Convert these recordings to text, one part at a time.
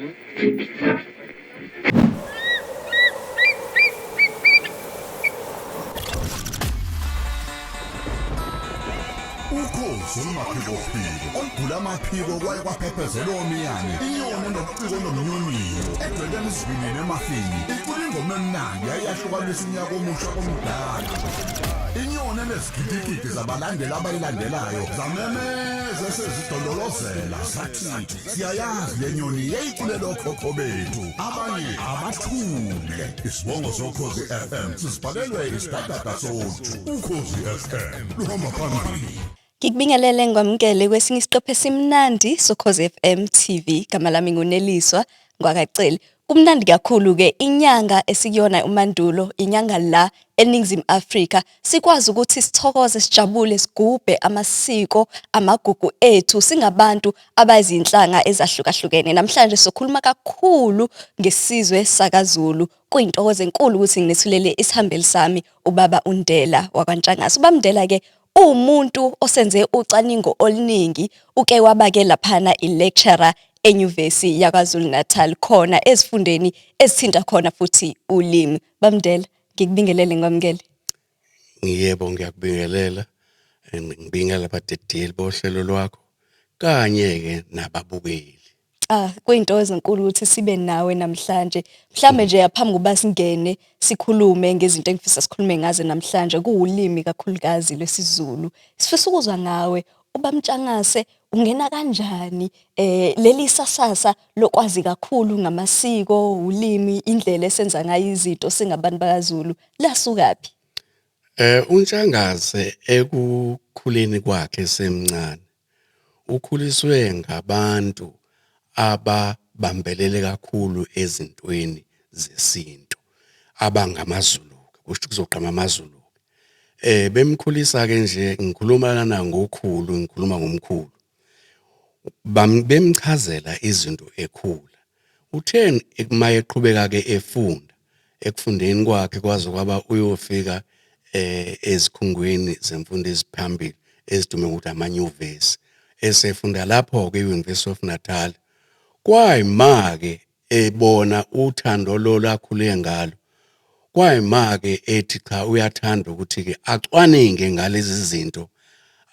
Ukhozi olumaphiko olugula amaphiko kwaye kwaphephezela omiyane inyoni nobuciko nomnyunyo edweleni isivinini emafini icula ingoma emnandi yayahlukanisa unyaka omusha komdala inyoni enezigidigidi zabalandeli abayilandelayo zamemeza sezidololozela sathi siyayazi le nyoni yayiculela okhokho bethu abanye abathule isibongo sokhozi FM sisibhalelwe isidadada sothu ukhozi FM luhamba phambili. Ngikubingelele ngwamkele kwesinye isiqephu esimnandi sokhozi FM TV gama lami nguNeliswa ngwakaceli. Kumnandi kakhulu ke inyanga esikuyona uMandulo, inyanga la eNingizimu Afrika sikwazi ukuthi sithokoze sijabule sigubhe amasiko amagugu ethu singabantu abazinhlanga ezahlukahlukene. Namhlanje sokhuluma kakhulu ngesizwe sakaZulu. Kuyintokozo enkulu ukuthi nginethulele isihambeli sami ubaba uNdela wakwaNtshangase. Ubaba Ndela ke umuntu osenze ucaningo oluningi uke wabake laphana ilecturer eNyuvesi yaKwaZulu Natal khona ezifundeni ezithinta khona futhi ulimi. Bamdela ngikubingelele ngwamkele. Yebo ngiyakubingelela ngibingelela abadedeli bohlelo lwakho kanye ke nababukeli. Kuyintokozo enkulu ukuthi sibe nawe namhlanje. Mhlambe nje yaphambi kuba singene sikhulume ngezinto engifisa sikhulume ngaze namhlanje kuwulimi kakhulukazi lwesiZulu. Sifisa ukuzwa ngawe ubaMtshangase ungena kanjani leli sasasa lokwazi kakhulu ngamasiko, ulimi, indlela esenza ngayo izinto singabantu bakaZulu lasukaphi? uNtshangase ekukhuleni kwakhe semncane ukhuliswe ngabantu ababambelele kakhulu ezintweni zesintu abangamaZulu kusho kuzoqhama amaZulu bemkhulisa ke nje ngikhuluma lana ngokhulu ngikhuluma ngomkhulu bemchazela izinto ekhula uthe maye eqhubeka ke ekufundeni kwakhe kwaze kwaba uyofika ezikhungweni zemfundo eziphambili ezidume ukuthi amanyuvesi esefunda lapho ke eUniversity of Natal kwayimake ebona uthando lolakhule ngalo kwayimake ethi cha uyathanda ukuthi ke acwaninge ngalezi zinto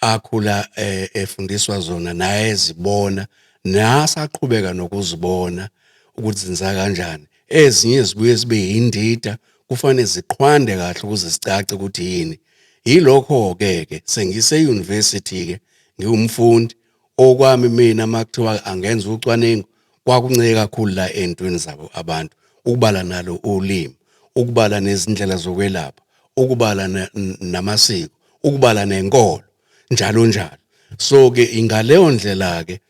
akhula efundiswa zona naye ezibona nasaqhubeka nokuzibona ukuthi zenza kanjani ezinye zibuye zibe indida kufanele ziqhwande kahle ukuze sicace ukuthi yini yilokho ke sengise euniversity ke ngiwumfundi okwami mina makuthiwa angenza ucwaningo kwakunceke kakhulu la entweni zabo abantu ukubala nalo ulimi ukubala nezindlela zokwelapha ukubala namasiko ukubala nenkolo njalo njalo so ke ingaleyo ndlela ke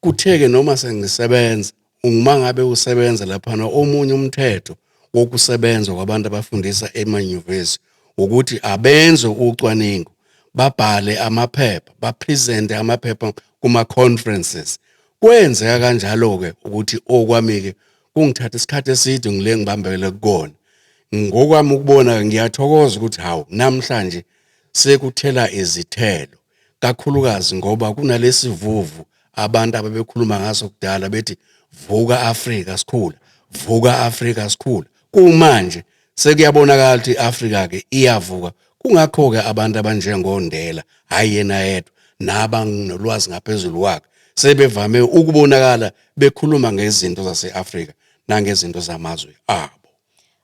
kutheke noma sengisebenza uma ngabe usebenza lapha omunye umthetho wokusebenza kwabantu abafundisa emanyuvesi ukuthi abenze ucwaningo babhale amaphepha bapresente amaphepha kuma conferences kwenzeka kanjalo ke ukuthi okwami ke kungithatha isikhathi eside ngile ngibambele kukona ngokwami ukubona ngiyathokoza ukuthi hawu namhlanje sekuthela izithelo kakhulukazi ngoba kunalesi vuvu abantu ababekhuluma ngaso kudala bethi vuka Afrika sikhula vuka Afrika sikhula kumanje sekuyabonakala ukuthi iAfrika ke iyavuka kungakho ke abantu abanjengoNdela hayi yena yedwa nabanolwazi ngaphezulu kwakhe sebevame ukubonakala bekhuluma ngezinto zaseAfrika nangezinto zamazwe abo.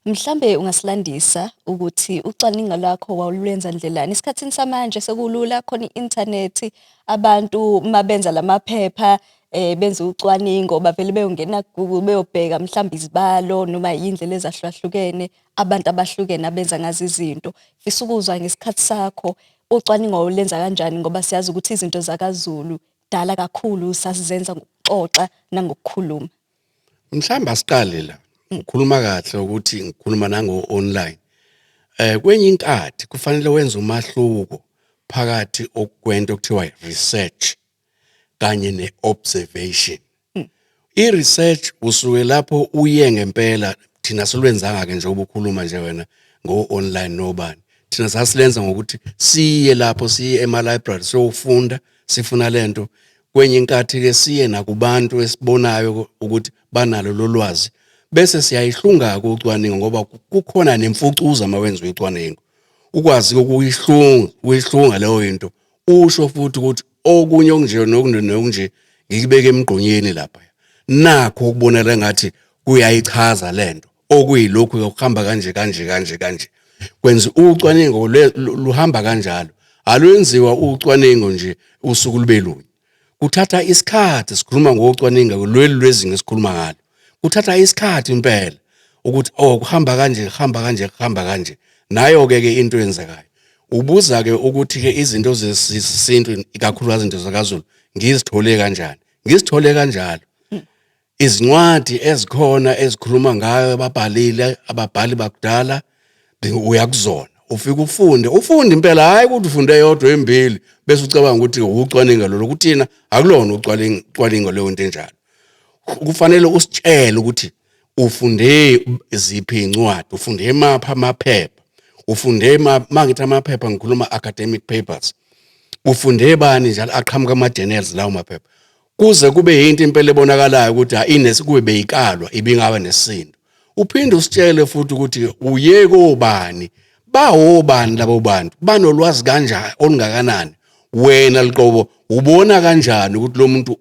Mhlambe ungasilandisa ukuthi ucwaningo lakho wawulenza ndlelani esikhathini samanje sekulula khona iinternet abantu mabenza lamaphepha benza ucwaningo bavele beyongena Google beyobheka mhlambe izibalo noma indlela ezahlukahlukene abantu abahlukene abenza ngazi izinto. Fisa ukuzwa ngesikhathi sakho ucwaningo olenza kanjani ngoba siyazi ukuthi izinto zakaZulu dala kakhulu sasizenza ngokuxoxa nangokukhuluma. Mhlamba siqale la ngikhuluma kahle ukuthi ngikhuluma nango online kwenye inkathi kufanele wenze umahluko phakathi okwento okuthiwa research kanye neobservation. I-research usuke lapho uye ngempela thina silwenzanga ke nje ubukhuluma nje wena ngo-online nobani thina sasilenza ngokuthi siye lapho siye ema-library siyofunda sifuna lento kwenye inkathi ke siye nakubantu esibonayo ukuthi banalo lolwazi bese siyayihlunga ukucwaninga ngoba kukhona nemfucuza mawenza ucwaningo ukwazi ukuyihlunga leyo into usho futhi ukuthi okunye okunje nokunje ngikubeke emgqonyeni lapha nakho ukubonela ngathi kuyayichaza lento okuyilokhu ukuhamba kanje kwenza ucwaningo luhamba kanjalo alwenziwa ucwaningo nje usuku libelunye kuthatha isikhathi sikhuluma ngocwaningo lwezinga esikhuluma ngalo kuthatha isikhathi impela ukuthi kuhamba kanje nayo ke into yenzekayo ubuza ke ukuthi ke izinto zesintu ikakhulukazi izinto zakaZulu ngizithole kanjalo izincwadi ezikhona ezikhuluma ngayo ababhali bakudala uyakuzona ufika ufunde impela hayi ukuthi ufunde yodwa embili bese ucabanga ukuthi ucwaninga lo kuthina akulona ucwaningo leyo into enjalo kufanele usitshele ukuthi ufunde iziphi incwadi ufunde emapha amaphepha ufunde mangithi amaphepha ngikhuluma academic papers ufunde bani njalo aqhamuka ama journals lawo maphepha kuze kube into impela ebonakalayo ukuthi kube beyikalwa ibingaba nesisindo uphinde usitshele futhi ukuthi uyeke obani bawobani labo bantu banolwazi kanjani olungakanani wena liqobo ubona kanjani ukuthi lo muntu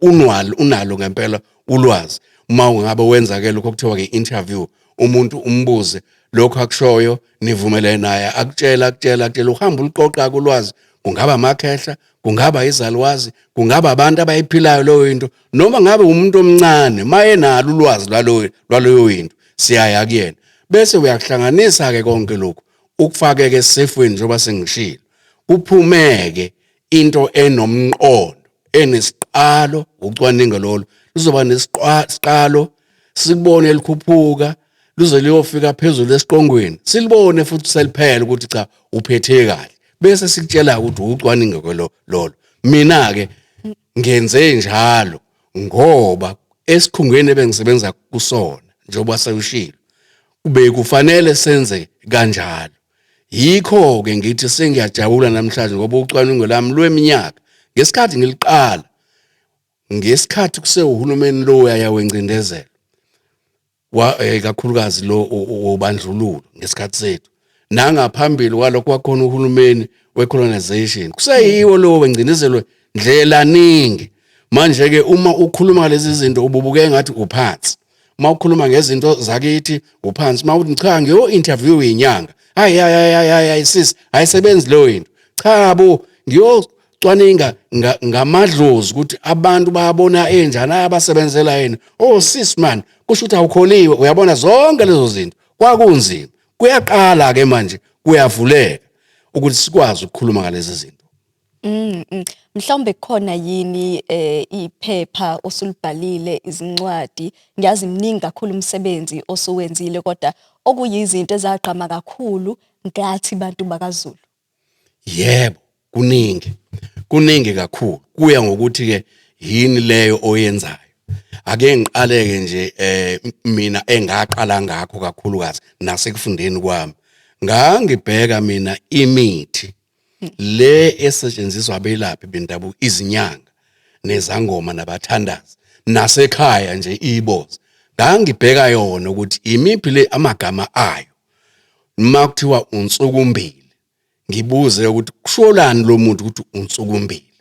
unalo ngempela ulwazi uma ungabe wenza ke lokho kuthiwa ke interview umuntu umbuze lokho akushoyo nivumelene naye akutshela uhamba uliqoqa kulwazi kungaba amakhehla kungaba izalwazi kungaba abantu abayiphilayo leyo into noma ngabe umuntu omncane maye nalo ulwazi lwaloyo into siyaya kuyena bese uyakuhlanganisa ke konke lokho ukufake ke sefweni njengoba sengishilo kuphumeke into enomqondo enesiqalo ucwaningo lolo lizoba nesiqalo sikubone likhuphuka luze liyofika phezulu esiqongweni silibone futhi seliphela ukuthi cha uphethe kahle bese sikutshela ukuthi ucwaningo lolo mina ke ngenze njalo ngoba esikhungweni ebengisebenza kusona njengoba sewushilo kube kufanele senze kanjalo yikho ke ngithi sengiyajabula namhlanje ngoba ucwaningo lami lweminyaka ngesikhathi ngiliqala ngesikhathi kusewuhulumeni lo yawencindezelo kakhulukazi lo obandlululo ngesikhathi sethu nangaphambili kwalokho kwakhona uhulumeni wecolonization kuseyiwo lo wencindezelo ndlela ningi manje ke uma ukhuluma ngalezi zinto ububuke ngathi uphansi uma ukhuluma ngezinto zakithi uphansi uma uthi cha ngiyo interview inyanga hayi sis ayisebenzi lo into cha bo ngiyocwaninga ngamadlozi ukuthi abantu bayabona enjani abasebenzela yena sis man kusho ukuthi awukholiwe uyabona zonke lezo zinto kwakunzima kuyaqala ke manje kuyavuleka ukuthi sikwazi ukukhuluma ngalezi zinto mhlawumbe khona yini iphepha osulibhalile izincwadi ngiyazi mningi kakhulu umsebenzi osuwenzile kodwa okuyizinto ezagqama kakhulu ngathi bantu bakaZulu yebo kuningi kakhulu kuya ngokuthi ke yini leyo oyenzayo ake ngiqaleke nje mina engaqala ngakho kakhulukazi nasekufundeni kwami ngangibheka mina imithi le esetshenziswa abelaphi bendabuko izinyanga nezangoma nabathandazi nasekhaya nje iboza ngangibheka yona ukuthi imiphi le amagama ayo makuthiwa unsukumbili ngibuze ukuthi kusholani lo muntu ukuthi unsukumbili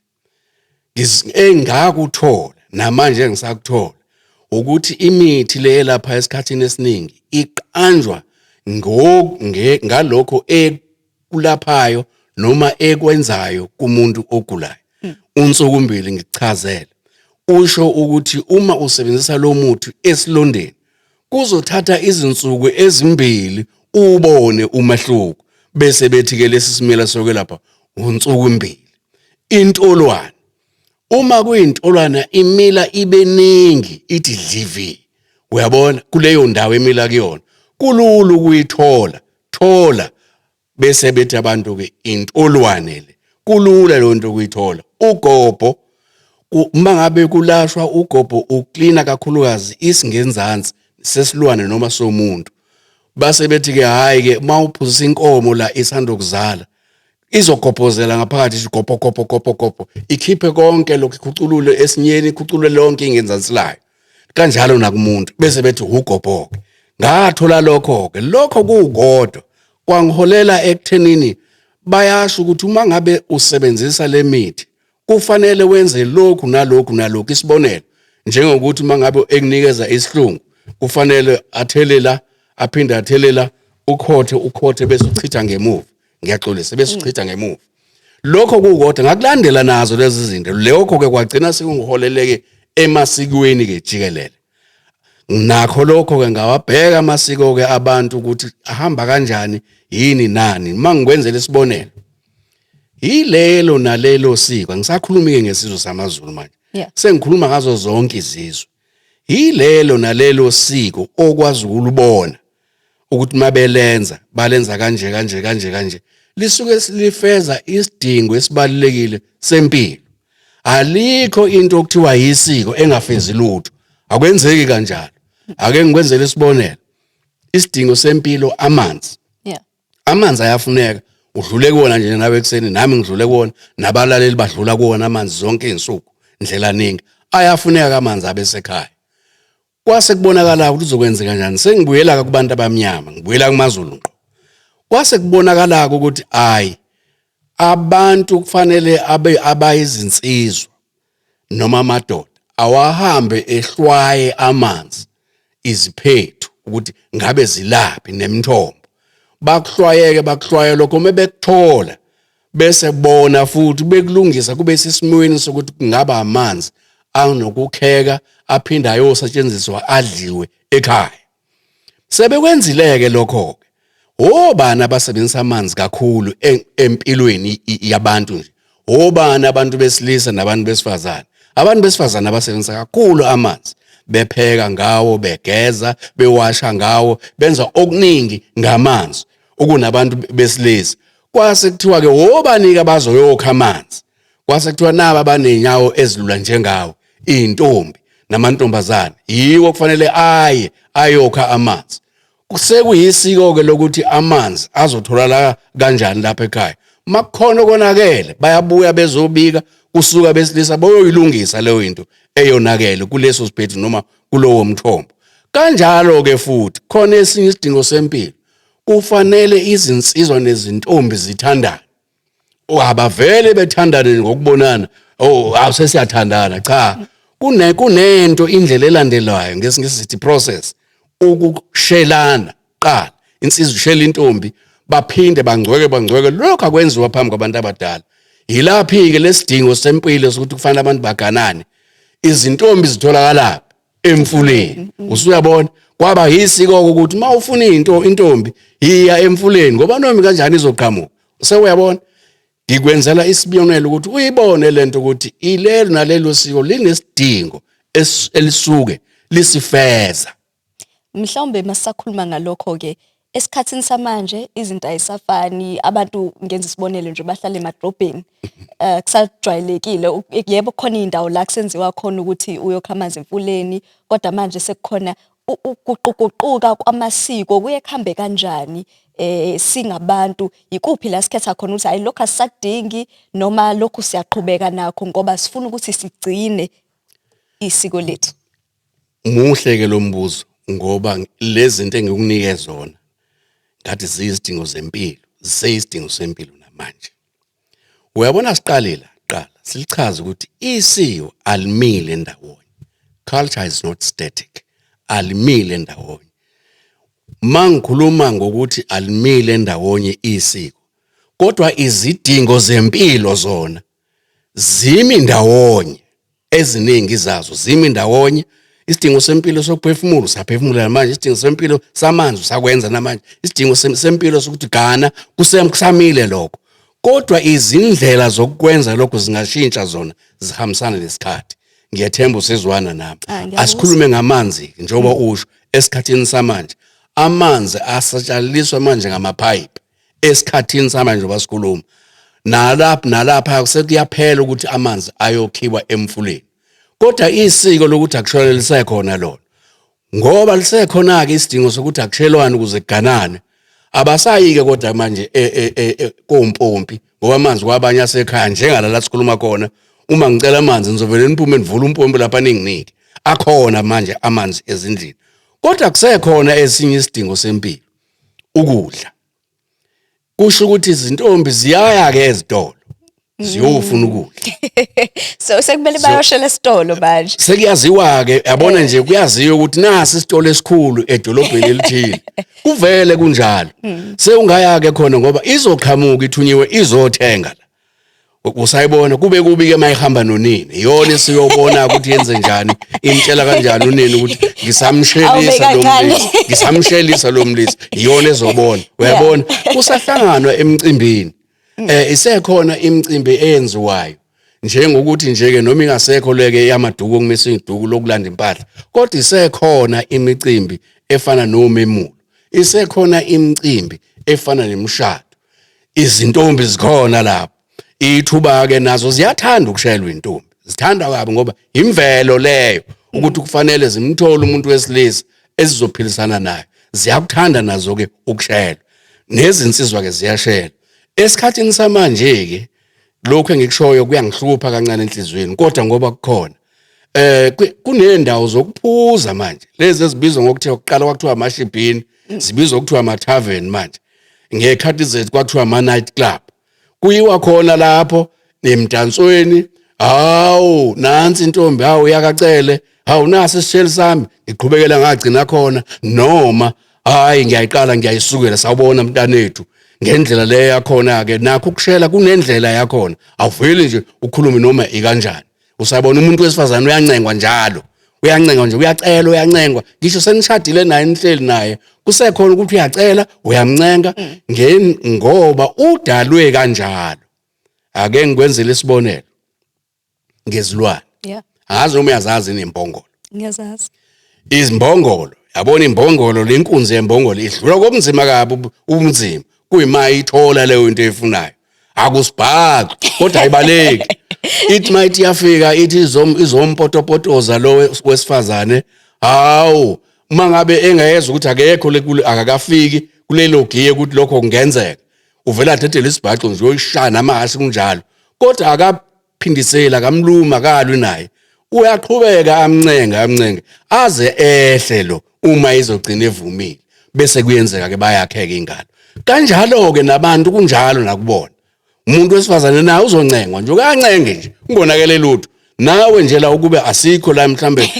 engakuthola namanje ngisakuthola ukuthi imithi le lapha esikhathini esiningi iqanjwa ngalokho ekulaphayo noma ekwenzayo kumuntu ogulayo unsukumbili ngichazela usho ukuthi uma usebenzisa lo muthi esilondeni kuzothatha izinsuku ezimbili ubone umahluko bese bethi ke lesi simela sokwelapha unsukumbili intolwane uma kuyintolwana imila ibeningi ithi dlivi uyabona kuleyo ndawo emila kuyona kulula ukuyithola bese bethi abantu ke intolwane le kulula lo nto ukuyithola ugobho uma ngabe kulashwa ugobho uklina kakhulukazi isingenzansi sesilwane noma somuntu base bethi ke hayi ke mawuphuzisa inkomo la isandokuzala izogobhozela ngaphakathi igopo gopo gopo gopo ikhiphe konke lokhu ikhuculule esinyeni ikhuculule lonke ingenzansilayo kanjalo nakumuntu bese bethi ugobhoke ngathola lokho ke lokho kukodwa kwangiholela ekuthenini bayasho ukuthi uma ngabe usebenzisa le mithi kufanele wenze lokhu nalokhu nalokhu isibonelo njengokuthi uma ngabe ekunikeza isihlungu kufanele athelela aphinde athelela ukhothe bese uchitha ngemuva ngiyaxolisa bese uchitha ngemuva lokho kukodwa ngakulandela nazo lezi zinto lokho ke kwagcina sekungiholeleke emasikweni ke jikelele nakho lokho ke ngawabheka amasiko ke abantu ukuthi ahamba kanjani yini nani mangikwenzela isibonelo yilelo nalelo siko ngisakhuluma ke ngesizwe samaZulu manje sengikhuluma ngazo zonke izizwe yilelo nalelo siko okwazi ukulibona ukuthi mabelenza balenza kanje lisuke silifeza isidingo esibalekile sempilo alikho into okuthiwa yisiko engafezi lutho akwenzeki kanjalo ake ngikwenzele isibonelo isidingo sempilo amanzi amanzi ayafuneka udlule kuwona nje nawe ekseni nami ngidlule kuwona nabalaleli badlula kuwona amanzi zonke izinsuku indlela ningi ayafuneka amanzi abesekhaya kwase kubonakala ukuthi uzokwenzeka kanjani sengibuyela kubantu abamnyama ngibuyela kumaZulu ngqo kwase kubonakala ukuthi abantu kufanele abayizinsizwa noma amadoda awahambe ehlwaye amanzi iziphethu ukuthi ngabe zilaphi nemthombo bakuhlwaye lokho mebekuthola bese bona futhi bekulungisa kube sisimweni sokuthi kungaba amanzi anokukheka aphinda ayosetshenziswa adliwe ekhaya sebekwenzileke lokho ke obani abasebenzisa amanzi kakhulu empilweni yabantu nje obani abantu besilisa nabantu besifazane abantu besifazane abasebenzisa kakhulu amanzi bepheka ngawo begeza bewasha ngawo benza okuningi ngamanzi ukunabantu besilisa kwase kuthiwa ke obani abazoyokha amanzi kwase kuthiwa naba abanenyawo ezilula njengawo intombi namantombazane yiwo kufanele ayokha amanzi kusekuyisiko ke lokuthi amanzi azotholakala kanjani lapha ekhaya makukhona konakele bayabuya bezobika kusuka besilisa boyoyilungisa leyo into eyonakele kuleso siphethu noma kulowo mthombo kanjalo ke futhi khona esinye isidingo sempilo kufanele izinsizwa nezintombi zithandane abavele bethandane ngokubonana awusesiyathandana cha kunento indlela elandelayo ngesingisi process ukushelana qala insizwa ushela intombi baphinde bangcweke lokho akwenziwa phambi kwabantu abadala yilaphi ke lesidingo sempilo sokuthi kufanele abantu baganane izintombi zitholakala emfuleni usuyabona kwaba yisiko ukuthi mawufuna intombi iya emfuleni ngoba noma kanjani izoqhamuka useyabona ngikwenzela isibonelo ukuthi uyibone lento ukuthi ilelo nalelo siko linesidingo elisuke lisifeza mhlawumbe masakhuluma ngalokho ke esikhatsini samanje izinto ayisafani abantu ngenza isibonelo nje bahlala emadrobheni kusajwayelekile yebo khona indawo la kusenziwa khona ukuthi uyokha amanzi emfuleni kodwa manje sekukhona ukuquququka kwamasiko kuye kuhambe kanjani singabantu ikuphi la sikhetha khona ukuthi hayi lokho asisadingi noma lokho siyaqhubeka nakho ngoba sifuna ukuthi sigcine isiko lethu muhle ke lo mbuzo ngoba lezi zinto engikunikeza zona ngathi ziyizidingo zempilo ziyizidingo sempilo namanje uyabona siqala silichaza ukuthi isiko alimile ndawonye culture is not static alimile ndawonye mangikhuluma ngokuthi alimile ndawonye isiko kodwa izidingo zempilo zona zimi ndawonye eziningi zazo zimi ndawonye isidingo sempilo sokuphefumula usaphefumula manje isidingo sempilo samanzi usakwenza namanje isidingo sempilo sokuthi gana kusamile lokho kodwa izindlela zokwenza lokho zingashintsha zona zihambisana nesikhathi ngiyethemba usizwana nami asikhulume ngamanzi njengoba usho esikhathini samanje amanzi asatshaliswa manje ngamapipe esikhathini samanje basikhuluma nalapha sekuyaphela ukuthi amanzi ayokhiwa emfuleni kodwa isiko lokuthi akushwele lisekhona lona ngoba lisekhona ke isidingo sokuthi akushelwane ukuze kuganane Abasayike kodwa manje kompompi ngoba amanzi kwabanye asekhaya njengalala sikhuluma khona. Uma ngicela amanzi ngizovela niphume nivula umpompi lapha ninginike. Akhona manje amanzi ezindlini. Kodwa kusekhona esinye isidingo sempilo. Ukudla. Kusho ukuthi izintombi ziyaya ke ezitolo. Ziyofuna ukudla. So sekumele bayoshela esitolo manje. Sekuyaziwa ke yabona nje kuyaziwa ukuthi nasi isitolo esikhulu edolobheni elithile. Kuvele kunjalo. Sewungaya ke khona ngoba izoqhamuka ithunyiwe izothenga la. Usayibona kube kubi ke mayihamba nonini. Iyona esiyobona ukuthi yenze njani, intshela kanjani unini ukuthi ngisamshelisa lo mlisi. Ngisamshelisa lo mlisi. Iyona ezobona. Uyabona? Kusahlanganwa emcimbini. Isekhona imicimbi eyenziwayo. Njengokuthi nje ke noma ingasekho leke yamaduku okumisa iduku lokulanda impahla. Kodwa isekhona imicimbi efana nomemulo. Isekhona imicimbi efana nemishado. Izintombi zikhona lapho. Ithuba ke nazo ziyathanda ukushayelwa intombi. Zithanda kabi ngoba imvelo leyo ukuthi kufanele zimthole umuntu wesilisa ezizophilisana naye. Ziyakuthanda nazo ke ukushayelwa. Nezinsizwa ke ziyashayela. Esikhathini samanje ke lokho engikushoyo kuyangihlupha kancane enhlizweni kodwa ngoba kukhona kunendawo zokuphuza manje lezi ezibizwa ngokuthi oqala kwakuthiwa amashibhini zibizwa ukuthiwa ama tavern manje ngekhathi zethu kwakuthiwa ama night club kuyiwa khona lapho nemdansweni hawu nansi intombi hawu yakacele hawu nasi isisheli sami iqhubekela ngagcina khona noma hayi ngiyayiqala ngiyayisukela sawubona mntanethu ngendlela leyo yakhona ke nakho ukushela kunendlela yakhona awuveli nje ukhulume noma ikanjani usabona umuntu wesifazane uyancengwa njalo uyancengwa nje uyancengwa ngisho senishadile naye nihleli naye kusekhona ukuthi uyacela uyamncenga ngoba udalwe kanjalo ake ngikwenzele isibonelo ngezilwane ngazi uma uyazazi izimbongolo ngiyazazi izimbongolo yabona imbongolo lenkunzi yembongolo idlula kobunzima kabi ubunzima kuyima ithola leyo into eyifunayo akusibhaqi kodwa ayibaleki ithi might yafika ithi izompotopotoza lo wesifazane hawu uma ngabe engayeza ukuthi akekho akakafiki kulelo giye ukuthi lokho kungenzeka uvela athethe lesibhaxo nje uyoyishaya namahashi kunjalo kodwa akaphindisela kamluma kalwi naye uyaqhubeka amncenge aze ehle lo uma izogcina evumile bese kuyenzeka ke bayakheka ingalo kanjalo ke nabantu kunjalo nakubona umuntu wesifazane naye uzoncengwa nje ukancenge nje ungonakele lutho nawe nje la ukube asikho la mhlambe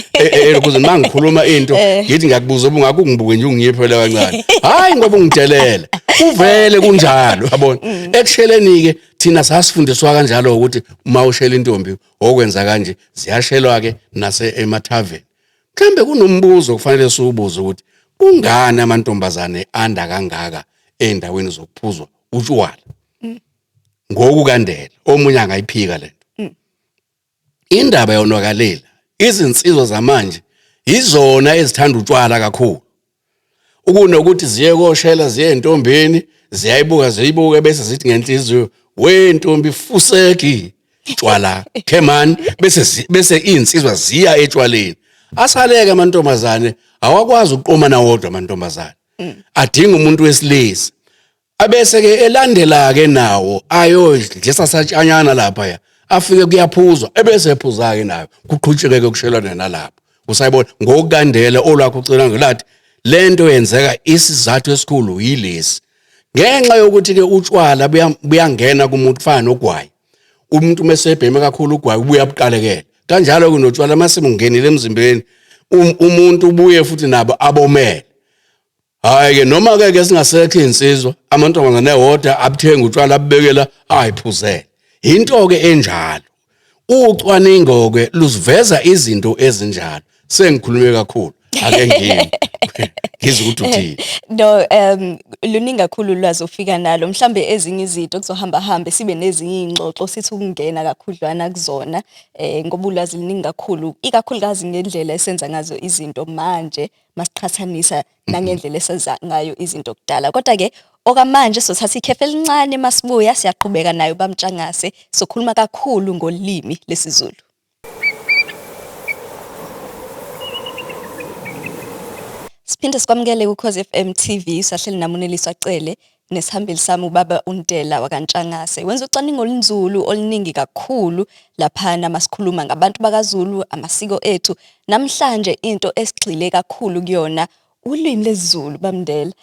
ukuze mangikhuluma into ngithi ngiyakubuza ubungakungibuke nje ungiyiphela kancane hayi ngoba ungidelela uvele kunjalo yabona ekusheleni ke thina sasifundiswa kanjalo ukuthi uma ushela intombi okwenza kanje ziyashelwa ke nase emathaveni mhlambe kunombuzo kufanele siwubuze ukuthi kungani amantombazane anda kangaka endaweni zokuphuzwa utshwala ngokukandela omunye angayiphika lento indaba yonwakalela izinsizwa zamanje izona ezithanda utshwala kakhulu ukunokuthi ziye koshela ziye entombeni ziyibuke bese zithi ngenhliziyo we ntombi fuseki tshwala khemani bese insizwa ziya etshwaleni asaleke amantombazane awakwazi ukuqoma nawodwa amantombazane adinga umuntu wesilisa abese ke elandela ke nawo ayo njesa satshanyana lapha ya afike kuyaphuzwa ebese ephuza ke nayo kuqhutsheke kushelwana nalapho usayibona ngokukandela olwakho ucela ngelathi lento yenzeka isizathu esikhulu yilesi ngenxa yokuthi ke utshwala buyangena kumuntu fana nogwayi umuntu mesebheme kakhulu ugwayi ubuya buqalekela kanjalo kunotshwala masimu ngenile emzimbeni umuntu ubuye futhi nabo abomele hayi ke noma ke singasekho insizwa amantombazane wodwa abuthenga utshwala abubekela ayiphuzele into ke enjalo ucwaningo ke luziveza izinto ezinjalo sengikhulume kakhulu ake ngimi ngizokuthi uthini no luningi kakhulu ulwazi ofika nalo mhlambe ezinye izinto kuzohamba hambe sibe nezinye ingxoxo sithi ukungena kakhudlwana kuzona ngoba ulwazi luningi kakhulu ikakhulukazi ngendlela esenza ngazo izinto manje masiqhathanisa nangendlela esenza ngayo izinto kudala kodwa ke okamanje sothatha ikhefe elincane masibuya siyaqhubeka nayo bamtshangase sokhuluma kakhulu ngolimi lesizulu. Siphinde sikwamukele kuKhozi FM TV sahleli namuneliswa Cele nesihambeli sami ubaba uNtela wakantshangase. Wenza ucwaningo olunzulu oluningi kakhulu laphana masikhuluma ngabantu bakaZulu, amasiko ethu. Namhlanje into esigxile kakhulu kuyona ulimi lesiZulu bamndela.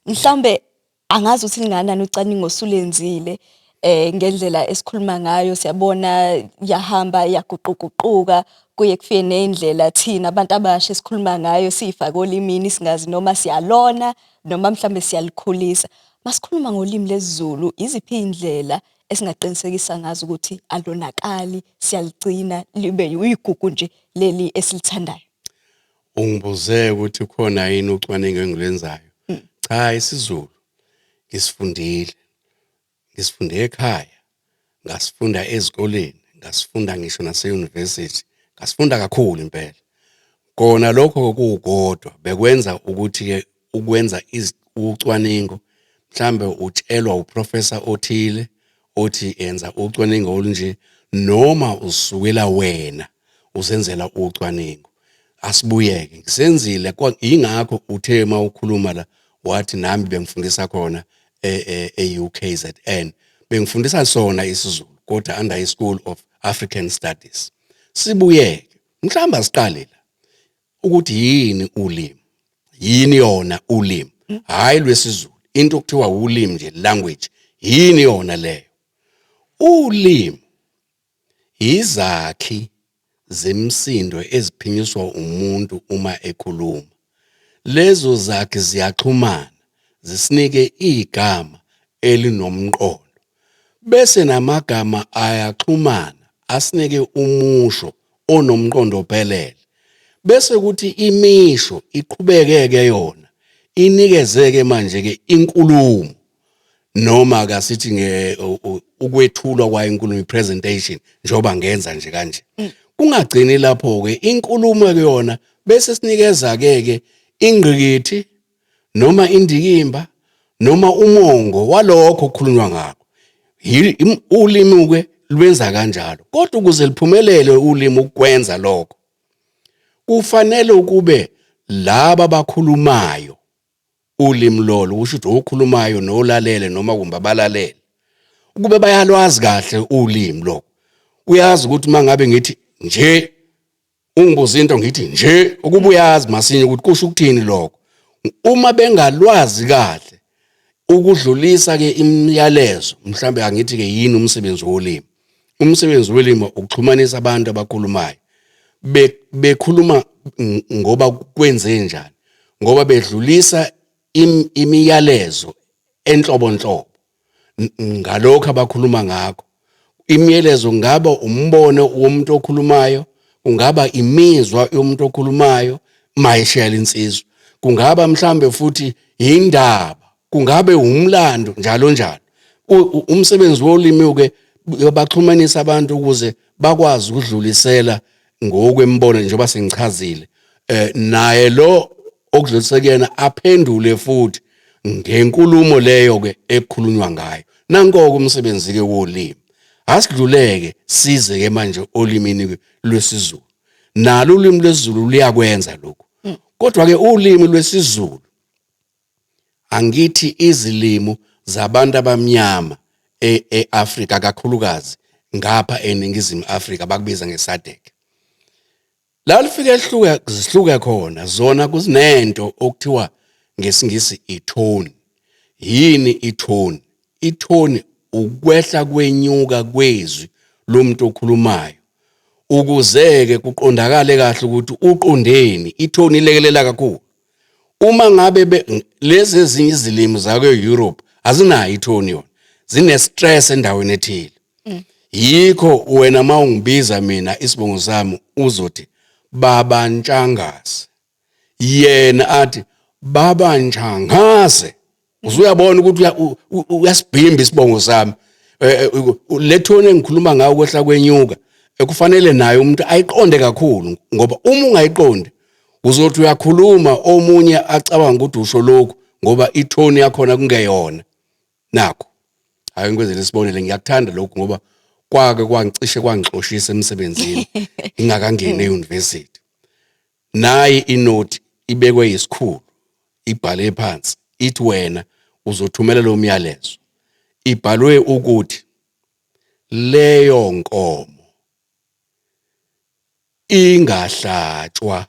Mhlawumbe angazi ukuthi linganani ucwaningo sulenzile ngendlela esikhuluma ngayo, siyabona yahamba yaguquguquka kuye kufike neindlela thina abantu abasha esikhuluma ngayo sifake olimini singazi noma siyalona noma mhlambe siyalikhulisa. Masikhuluma ngolimi lesiZulu, iziphi indlela esingaqinisekisa ngazo ukuthi alonakali, siyaligcina libe uyigugu nje leli esilithandayo? Ungibuze ukuthi khona yini ucwaningo engilwenzayo. Cha, isiZulu ngisifundile. Ngisifunda ekhaya, ngasifunda ezikoleni, ngasifunda ngisho nase university, ngasifunda kakhulu impela. Kona lokho kukodwa bekwenza ukuthi ke ukwenza ucwaningo mhlambe utshelwa uprofessor othile othi enza ucwaningo olunje noma usukela wena usenzela ucwaningo. Asibuyeke ngisenzile ingakho uthe mawukhuluma la wathi nami bengifundisa khona e-UKZN bengifundisa sona isiZulu kodwa under a School of African Studies. Sibuyeke mhlawumbe asiqale la ukuthi yini ulimi, yini yona ulimi, hayi lwesiZulu, into okuthiwa ulimi nje, language, yini yona leyo. Ulimi izakhi zemsindo eziphinyiswa umuntu uma ekhuluma. Lezo zakhi ziyaxhumana zisinike igama elinomqondo, bese namagama ayaxhumana asinike umusho onomqondo ophelele, bese ukuthi imisho iqhubekeke yona inikezeke manje ke inkulumo noma akasithi ukwethulwa kwayo inkulumo, presentation, njoba ngenza nje kanje. Kungagcini lapho ke inkulumo ke yona bese sinikeza ke ingqikithi noma indikimba noma umongo walokho okukhulunywa ngakho. Ulimi ke lwenza kanjalo, kodwa ukuze liphumelele ulimi ukwenza lokho kufanele ukube laba abakhulumayo ulimi lolo, kusho ukuthi okhulumayo nolalele noma kumbe abalalele, ukube bayalwazi kahle ulimi lokho. Uyazi ukuthi mangabe ngithi nje, ungibuza into ngithi nje, ukuba uyazi masinye ukuthi kusho ukuthini lokho. Uma bengalwazi kahle ukudlulisa ke imiyalezo, mhlambe angithi ke yini umsebenzi wolimi. Umsebenzi wolimi ukuxhumanisa abantu abakhulumayo. Bekhuluma ngoba kwenze njani? Ngoba bedlulisa imiyalezo enhlobonhlobo ngalokho abakhuluma ngakho. Imiyalezo ngaba umbono womuntu okhulumayo, kungaba imizwa yomuntu okhulumayo mayishela insizwa, kungaba mhlambe futhi indaba, kungabe umlando, njalo njalo. Umsebenzi wolimi ke baxhumanisa abantu ukuze bakwazi ukudlulisela ngokwembono njengoba sengichazile. Naye lo okudlulisekena aphendule futhi ngenkulumo leyo ke ekukhulunywa ngayo. Nanko umsebenzi ke wolimi. Asidluleke size ke manje olimini lwesiZulu. Nalo ulimi lwesiZulu liyakwenza lokho. Kodwa ke ulimi lwesiZulu angithi izilimo zabantu abamnyama eAfrika kakhulukazi ngapha eningizimu Afrika bakubiza ngeSADC. La lifike zihluke khona zona kuzinento okuthiwa ngesingisi itone. Yini itone? Itone ukwehla kwenyuka kwezwi lomuntu okhulumayo. Ukuzeke kuqondakale kahle ukuthi uqondeni, itone ilekelela kakhulu. Uma ngabe lezi ezinye izilimi zakwe Europe azinayo itone yona, zine stress endaweni ethile. Yikho wena mawungibiza mina isibongo sami uzothi Baba Ntshangase, yena athi Baba Ntshangase. Uzuyabona ukuthi uyasibhimba isibongo sami. Le tone engikhuluma ngayo kwehla kwenyuka kufanele naye umuntu ayiqonde kakhulu, ngoba uma ungayiqondi uzothi uyakhuluma omunye acabanga ukuthi usho lokho ngoba itone yakhona kungeyona. Nakho hayi ngikwenzele isibonelo, ngiyakuthanda lokho ngoba kwake kwangicishe kwangixoshisa emsebenzini ingakangena euniversity. Nayi inote ibekwe yisikhulu ibhale phansi ithi wena uzothumela lo myalezo ibhalwe ukuthi leyo nkomo ingahlatshwa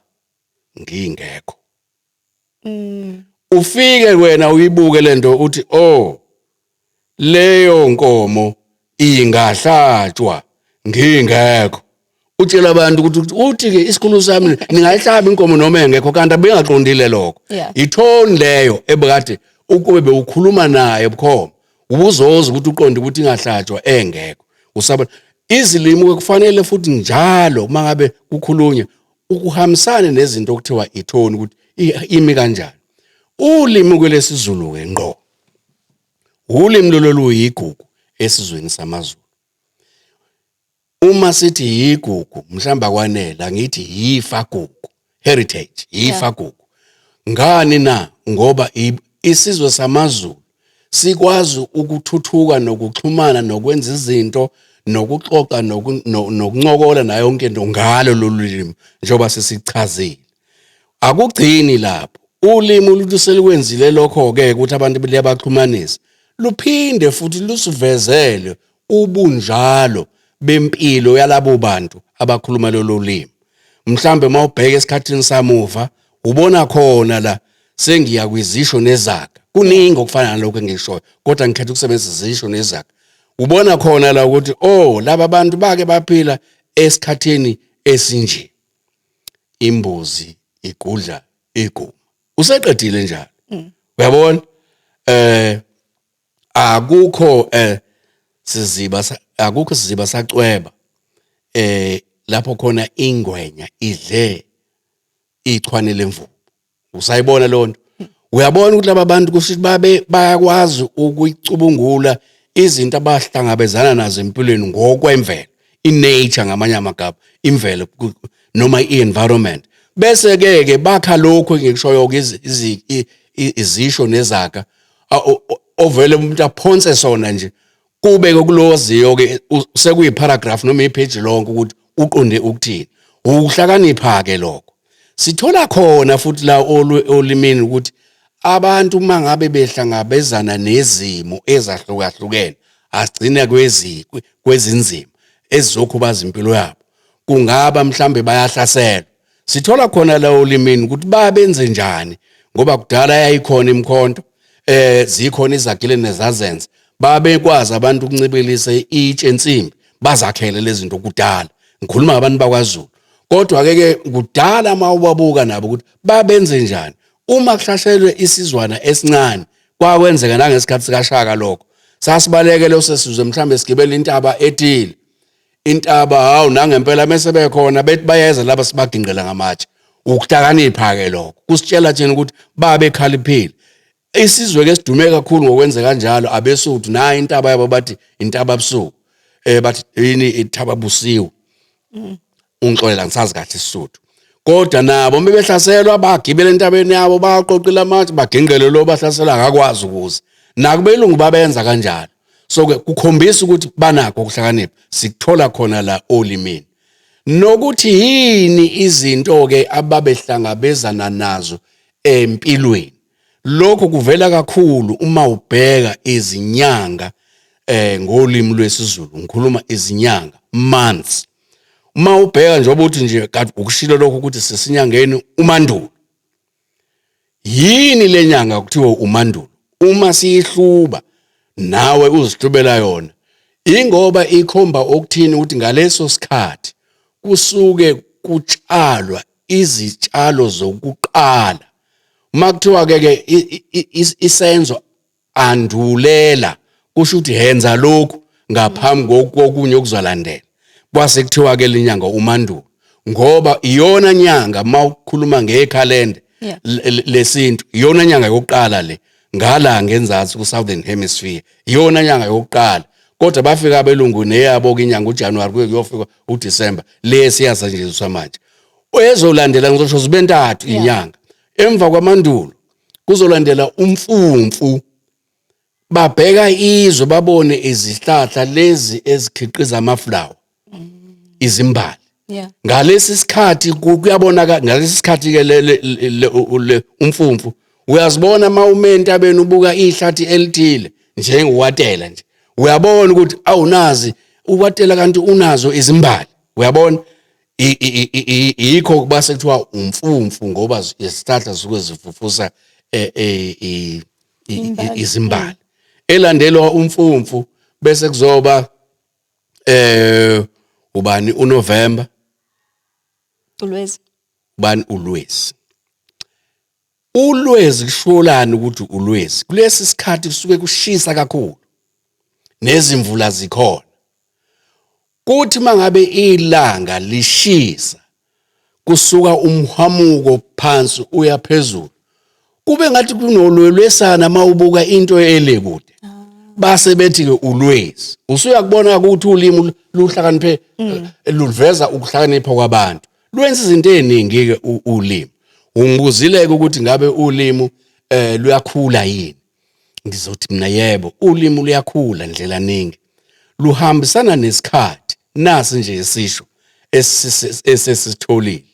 ngingekho. Ufike wena uyibuke lento uthi leyo nkomo ingahlatshwa ngingekho. Utshela abantu ukuthi ke isikhulu sami ningayihlaba inkomo noma engekho kanti abengaqondile lokho. Ithoni leyo ebekade ukube bewukhuluma naye bukhoma ubuzoza ukuthi uqonde ukuthi ingahlatshwa engekho. Usaba izilimi kufanele futhi njalo mangabe kukhulunywa ukuhambisana nezinto okuthiwa ithoni ukuthi imi kanjani. Ulimi kwelesizulu ke ngqo ulimi lolu yigugu esizweni samaZulu. Uma sithi yigugu mhlamba kwanela ngithi yifa gugu, heritage yifa gugu. Ngani na ngoba isizwe samaZulu sikwazi ukuthuthuka nokuxhumana nokwenza izinto nokuxoxa nokuncokola nayo yonke into ngalo lolimi njengoba sesichazile. Akugcini lapho. Ulimi oluthi selikwenzile lokho ke ukuthi abantu liyabaxhumanisa. Luphinde futhi lusivezele ubunjalo bempilo yalabo bantu abakhuluma lolu limi. Mhlambe mawubheka esikhathini samuva ubona khona la sengiya kwizisho nezaga. Kuningi okufana nalokho engishoyo kodwa ngikhetha ukusebenzisa izisho nezaga. Ubona khona la ukuthi laba bantu bake baphila esikhatheni esinje. Imbuzi igudla iguma. Useqedile njalo. Uyabona? Akukho siziba sacweba lapho khona ingwenya idle ichwane lemvubu. Usayibona lonto? Uyabona ukuthi laba bantu kushithi bayakwazi ukuyicubungula izinto abahlangabezana nazo empilweni ngokwemvelo, inature ngamanye amagama, imvelo noma i-environment. Bese ke bakha lokho ngikushoyo izisho nezaga ovele umuntu aphonse sona nje kube kuloziyo ke sekuyiparagraph noma ipage lonke ukuthi uqonde ukuthini. Ukuhlakanipha ke lokho. Sithola khona futhi la olimini ukuthi abantu mangabe behlangabezana nezimo ezahlukahlukene asigcina kwezinzima ezizokhubaza impilo yabo. Kungaba mhlambe bayahlaselwa. Sithola khona la olimini ukuthi babenze njani ngoba kudala yayikhona imkhonto zikhona izagile nezazenza babekwazi abantu ukuncibelisa itshe ensimbi bazakhele lezi zinto kudala. Ngikhuluma ngabantu bakwaZulu. Kodwa ke kudala mawubabuka nabo ukuthi babenze njani. Uma kuhlashelwe isizwana esincane kwakwenzeka nangesikhathi sikaShaka lokho. Sasibalekele osesizwe mhlambe sigibele intaba ethile. Intaba nangempela mase bekhona bethi bayeza laba sibagingqela ngamatshe. Ukuhlakanipha ke lokho. Kusitshela thina ukuthi babekhaliphile. Isizwe ke sidume kakhulu ngokwenza kanjalo abesuthu nayo intaba yabo bathi intaba busuku. Bathi yini ithaba busiwe. Ungixolela ngisazi kahle isisuthu. Kodwa nabo bebehlaselwa bagibela entabeni yabo baqoqila amatshe bagingqele lo bahlasela akakwazi ukuze. Nakubelungu babenza kanjalo. So ke kukhombisa ukuthi banakho ukuhlakanipha. Sikuthola khona la olimini. Nokuthi yini izinto ke ababehlangabezana nazo empilweni. Lokho kuvela kakhulu uma ubheka izinyanga ngolimi lwesiZulu. Ngikhuluma izinyanga, months. Uma ubheka njengoba uthi nje kade ukushilo lokho ukuthi sesinyangeni uMandulo. Yini lenyanga kuthiwa uMandulo? Uma siyihluba nawe uzihlubela yona. Ingoba ikhomba okuthini ukuthi ngaleso sikhathi kusuke kutshalwa izitshalo zokuqala. Uma kuthiwa ke isenzo andulela kusho ukuthi henza lokhu ngaphambi kokunye okuzalandela. Kwase kuthiwa ke lenyanga uMandulo ngoba iyona nyanga mawukhuluma ngekhalenda lesintu iyona nyanga yokuqala le ngala ngenzansi ku Southern Hemisphere iyona nyanga yokuqala. Kodwa bafika abelungu neyabo inyanga uJanuary kuyofika uDecember lesiyasanjiswa manje. Ezolandela ngizosho zibe ntathu inyanga. Emva kwaMandulo kuzolandela umfumfu. Babheka izwe babone izihlahla lezi ezikhiqiza amaflower. Izimbali. Ngalesi sikhathi kuyabonaka ngalesi sikhathi ke umfumfu uyazibona mawumenta benu ubuka ihlathi elithile njengowatela nje uyabona ukuthi awunazi uwatela kanti unazo izimbali uyabona yikho kuba sekuthiwa umfumfu ngoba isihlahla suke zifufusa izimbali elandelwa umfumfu bese kuzoba ubani uNovember Ulwezi ubani ulwezi kusholana ukuthi ulwezi kulesi sikhathi kusuke kushisa kakhulu nezimvula zikhona kuthi mangabe ilanga lishisa kusuka umhamuko phansi uya phezulu kube ngathi kunolwelwesana mawubuka into elekude base bethi ke ulwezi usuyakubona ukuthi ulimi luhlakaniphe luveza ukuhlakanipha kwabantu lwenza izinto eziningi ke ulimi ungibuzileke ukuthi ngabe ulimi luyakhula yini ngizothi mina yebo ulimi luyakhula ndlela ningi luhambisana nesikhathi nasi nje isisho esesitholile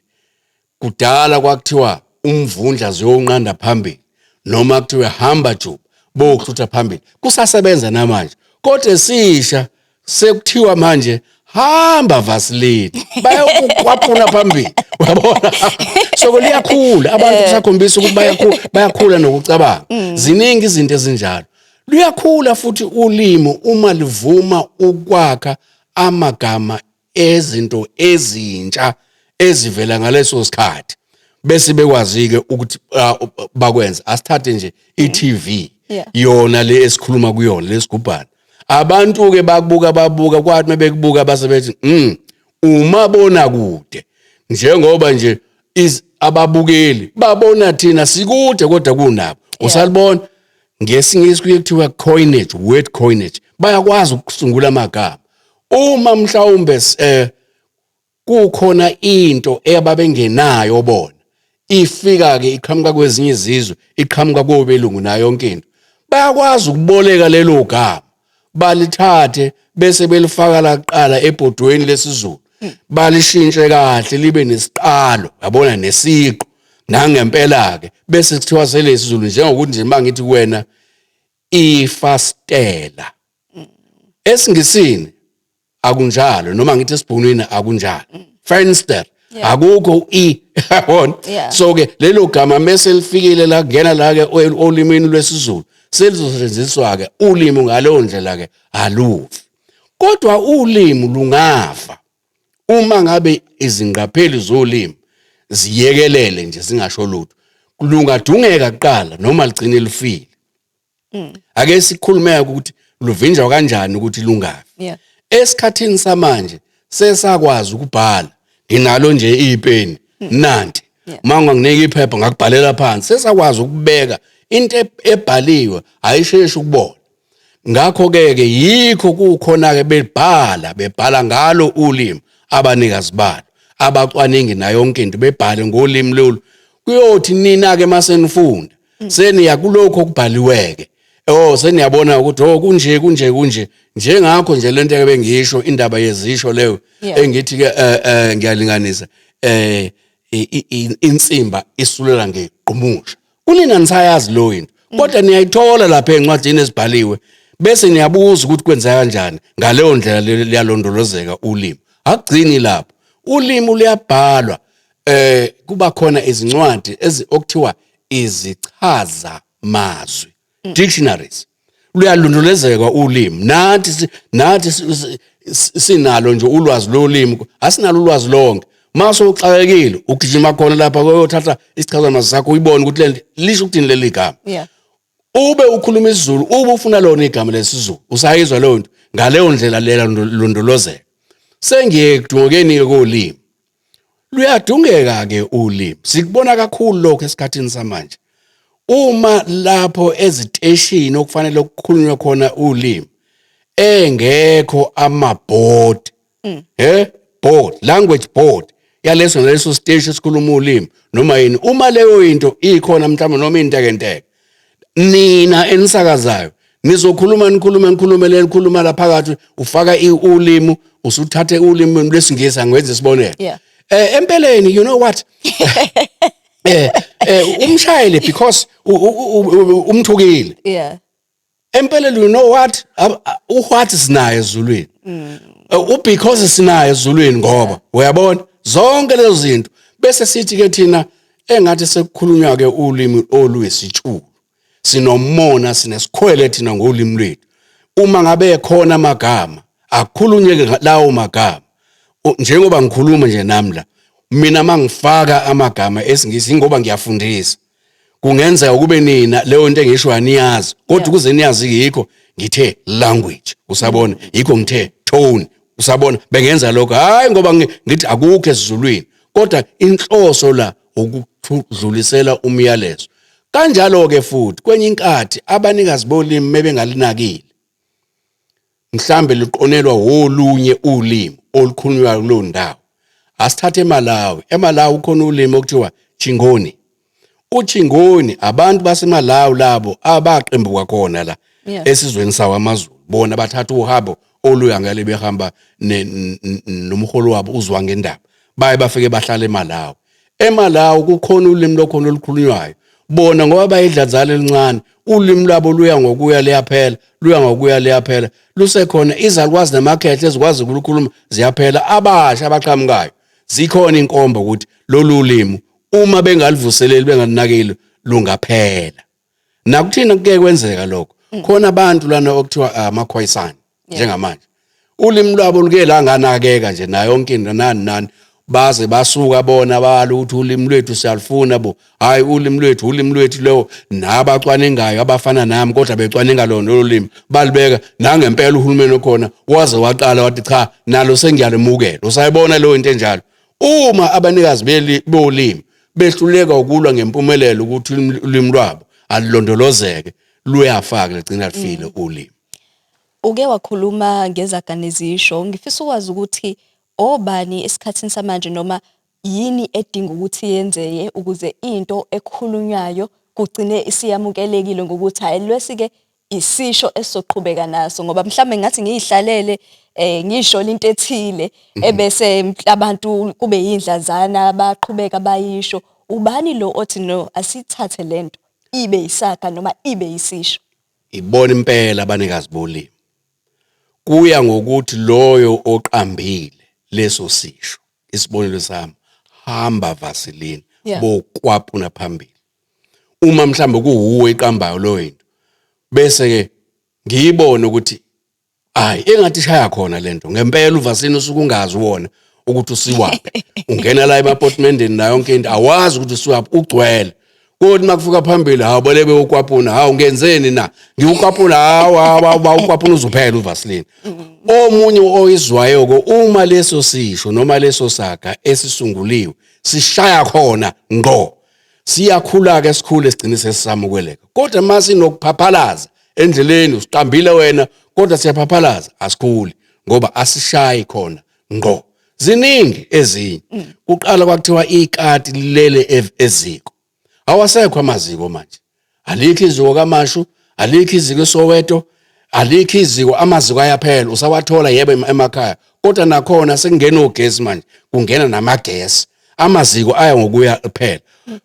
kudala kwakuthiwa umvundla ziyonqanda phambili noma kuthiwa hamba juba bokuthutha phambili kusasebenza namanje kodwa esisha sekuthiwa manje hamba Vaseline bayakuqwaphuna phambili uyabona so liyakhula abantu kusakhombisa ukuthi bayakhula nokucabanga ziningi izinto ezinjalo luyakhula futhi ulimi uma livuma ukwakha amagama ezinto ezintsha ezivela ngaleso sikhathi bese bekwazi ke ukuthi bakwenza asithathe nje iTV yona le esikhuluma kuyona lesigubhana abantu ke babuka kwathi mebekubuka basebethi umabona kude njengoba nje ababukeli babona thina sikude kodwa kunabo usalibona ngesingisi kuyekuthiwa coinage word coinage bayakwazi ukusungula amagama uma mhlawumbe kukhona into eyababengenayo bona ifika ke iqhamuka kwezinye izizwe iqhamuka kobelungu nayo yonke into bayakwazi ukuboleka lelo gama balithathe bese belifaka la kuqala ebhodweni lesizulu balishintshe kahle libe nesiqalo yabona nesiqo nangempela ke bese kuthiwa selesizulu njengokuthi nje mangithi kuwena ifastela esingisini akunjalo noma ngithi esibhunwini akunjalo fenster akukho yabona so ke lelo gama mase lifikile la kungena la ke olimini lwesizulu selizosetshenziswa ke ulimi ngaleyo ndlela ke alufi kodwa ulimi lungafa uma ngabe izingqapheli zolimi ziyekelele nje singasho lutho lungadungeka kuqala noma ligcine lifile ake sikhulumeke ukuthi luvinjwa kanjani ukuthi lungafi esikhathini samanje sesakwazi ukubhala nginalo nje ipeni nanti manga nginika iphepha ngakubhalela phansi sesakwazi ukubeka into ebhaliwe ayisheshi ukubona ngakho ke yikho kukhona ke bebhala ngalo ulimi abanikazi balo abacwaningi nayo yonke into bebhale ngolimi lolu kuyothi nina ke masenifunda seniya kulokho okubhaliweke seniyabona ukuthi kunje njengakho nje lento ke bengisho indaba yezisho leyo engithi ke ngiyalinganisa insimba isulela ngequmusha kunina nisayazi lo into kodwa niyayithola lapha encwadini ezibhaliwe bese niyabuza ukuthi kwenza kanjani ngaleyo ndlela liyalondolozeka ulimi akugcini lapho ulimi luyabhalwa kuba khona izincwadi okuthiwa izichaza mazwi dictionaries luyalondolozeka ulimi nathi sinalo nje ulwazi lolimi asinalo ulwazi lonke mase uxakekile ukujima khona lapha uyothatha isichazamazwi sakho uyibone ukuthi lisho ukuthini leli gama ube ukhuluma isiZulu ube ufuna lona igama lesizulu usayizwa leyo nto ngaleyo ndlela lela londolozeka sengiye kudungekeni kolimi luyadungeka ke ulimi sikubona kakhulu lokho esikhathini samanje uma lapho eziteshini okufanele ukukhulunywe khona ulimi engekho amabhodi board language board yaleso stage esikhuluma ulimi noma yini uma leyo into ikhona mhlawumbe noma inteke nina enisakazayo nikhuluma la phakathi ufaka ulimi usuthathe ulimi lesingisi angwenze sibonele empeleni you know what umshayeli because umthukile. Yeah. Empeleni you know what? What sinayo ezulwini. Because sinayo ezulwini ngoba uyabona zonke lezo zinto bese sithi ke thina engathi sekukhulunywa ke ulimi oluyisitshulu. Sinomona sinesikhwele thina ngolimi lwethu. Uma ngabe khona amagama akukhulunyeke lawo magama. Njengoba ngikhuluma nje namhla mina mangifaka amagama esingisi ngoba ngiyafundisa. Kungenzeka kube nina leyo into engisho aniyazi kodwa kuze niyazi yikho ngithe language usabona yikho ngithe tone usabona bengenza lokho hayi ngoba ngithi akukho esizulwini kodwa inhloso la ukudlulisela umyalezo kanjalo ke futhi kwenye inkathi abanikazi bolimi mebengalinakile mhlambe liqonelwa wolunye ulimi olukhulunywa kulo ndawo asithathe eMalawi khona ulimi okuthiwa Chingoni. Uchingoni abantu baseMalawi labo abaqembuka khona la esizweni sawamaZulu bona bathatha uhabo oluya ngale behamba nomholo wabo uzwa ngendaba baye bafike bahlala eMalawi. EMalawi kukhona ulimi lokhona olukhulunywayo bona ngoba bayidlazala elincane ulimi lwabo luya ngokuya leyaphela lusekhona izalukwazi namakhehle ezikwazi ukukhuluma ziyaphela abasha abaqhamukayo zikhona inkomba ukuthi lolu limi uma bengalivuseleli bengalinakile lungaphela nakuthina kuke kwenzeka lokho khona abantu lana okuthiwa amakhwayisana njengamanje ulimi lwabo luke la nganakeka nje nayo yonke into nani baze basuka bona bala ukuthi ulimi lwethu siyalifuna bo hayi ulimi lwethu lo nabacwaningayo abafana nami kodwa becwaninga lona lolimi balibeka nangempela uhulumeni okhona waze waqala wathi cha nalo sengiyalemukela usayibona lo into enjalo uma abanikazi bolimi behluleka ukulwa ngempumelelo ukuthi ulimi lwabo alilondolozeke luyafaka ligcina lifile ulimi. Uke wakhuluma ngezaganezisho ngifisa ukwazi ukuthi obani esikhathini samanje noma yini edinga ukuthi yenzeke ukuze into ekhulunywayo kugcine isiyamukelekile ngokuthi ayilwesike isisho esoqhubeka naso ngoba mhlambe ngathi ngiyihlalele ngisho into ethile ebese abantu kube yindlazana baqhubeka bayisho ubani lo othi no asithathe lento ibe isaga noma ibe isisho. Ibona impela abanikazi bolimi kuya ngokuthi loyo oqambile leso sisho isibonelo sami hamba Vaseline bokwapuna phambili uma mhlambe kuhuwe iqambayo lo into bese ke ngiyibone ukuthi hayi engathi shaya khona lento ngempela uVaseline usukungazi wona ukuthi usiwaphi ungena la emaportmendeni na yonke into awazi ukuthi usiwaphi ugcwele kodwa makufika phambili hawo bolebe ukwapuna hawo ngenzeni na ngiukwapuna hawo ukwapuna uzuphela uVaseline omunye oyizwayo ko uma leso sisho noma leso saga esisunguliwe sishaya khona ngqo siyakhula ke sikhule sigcine sesisamukeleka kodwa mase nokuphaphalaza endleleni usiqambile wena kodwa siyaphaphalaza asikhuli ngoba asishayi khona ngqo ziningi ezinye kuqala kwakuthiwa ikati lilele eziko awasekho amaziko manje alikho iziko kaMashu alikho iziko eSoweto alikho iziko amaziko ayaphela usawathola yebo emakhaya kodwa nakhona sekungena ogesi manje kungena namagesi amaziko aya ngokuya phela